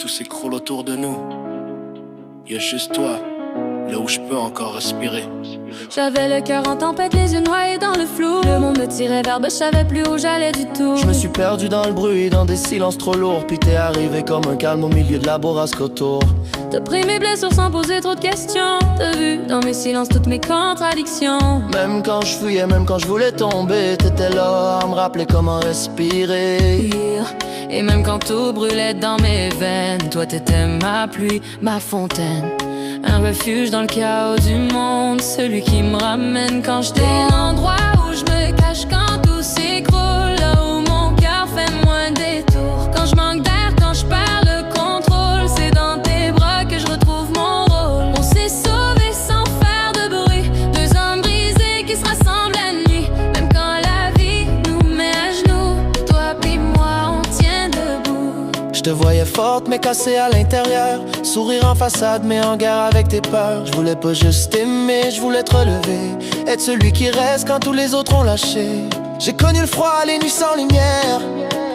tout s'écroule autour de nous. Y'a juste toi, là où je peux encore respirer. J'avais le cœur en tempête, les yeux noyés dans le flou. Le monde me tirait vers bas, je savais plus où j'allais du tout. Je me suis perdu dans le bruit, dans des silences trop lourds. Puis t'es arrivé comme un calme au milieu de la bourrasque autour. T'as pris mes blessures sans poser trop de questions. T'as vu dans mes silences toutes mes contradictions. Même quand je fuyais, même quand je voulais tomber, t'étais là à me rappeler comment respirer. Pire. Et même quand tout brûlait dans mes veines, toi t'étais ma pluie, ma fontaine. Un refuge dans le chaos du monde, celui qui me ramène quand je tombe. L'endroit où je me cache quand tout s'écroule, là où mon cœur fait moins de détours. Quand je manque d'air, quand je perds le contrôle, c'est dans tes bras que je retrouve mon rôle. On s'est sauvés sans faire de bruit, deux hommes brisés qui se rassemblent la nuit. Même quand la vie nous met à genoux, toi puis moi on tient debout. Je te voyais forte mais cassée à l'intérieur, sourire en façade mais en guerre avec tes peurs. Je voulais pas juste t'aimer, je voulais te relever, être celui qui reste quand tous les autres ont lâché. J'ai connu le froid, les nuits sans lumière,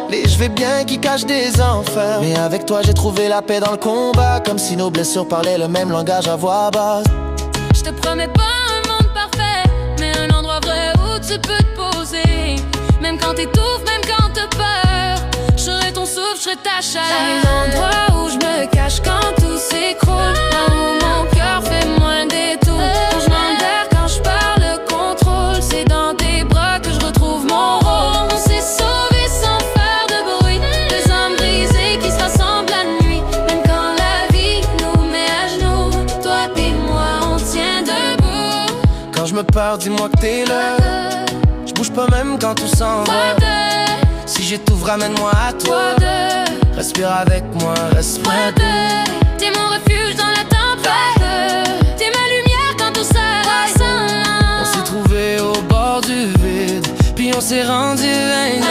les je vais bien qui cachent des enfers. Mais avec toi j'ai trouvé la paix dans le combat, comme si nos blessures parlaient le même langage à voix basse. Je te promets pas un monde parfait, mais un endroit vrai où tu peux te poser. Même quand t'étouffes, même quand t'as peur, je serai ton souffle, je serai ta chaleur. L'endroit où je me cache quand tout s'écroule, là où mon cœur fait moins de détours. Quand je manque d'air, quand je perds le contrôle, c'est dans tes bras que je retrouve mon rôle. On s'est sauvés sans faire de bruit, deux hommes brisés qui se rassemblent la nuit. Même quand la vie nous met à genoux, toi et moi on tient debout. Quand je me perds, dis-moi que t'es là, je bouge pas même quand tout s'en va. Si j'étouffe, ramène-moi à toi. Respire avec moi, respire. T'es mon refuge dans la tempête, t'es ma lumière quand tout s'arrête. On s'est trouvé au bord du vide, puis on s'est rendu vaincu.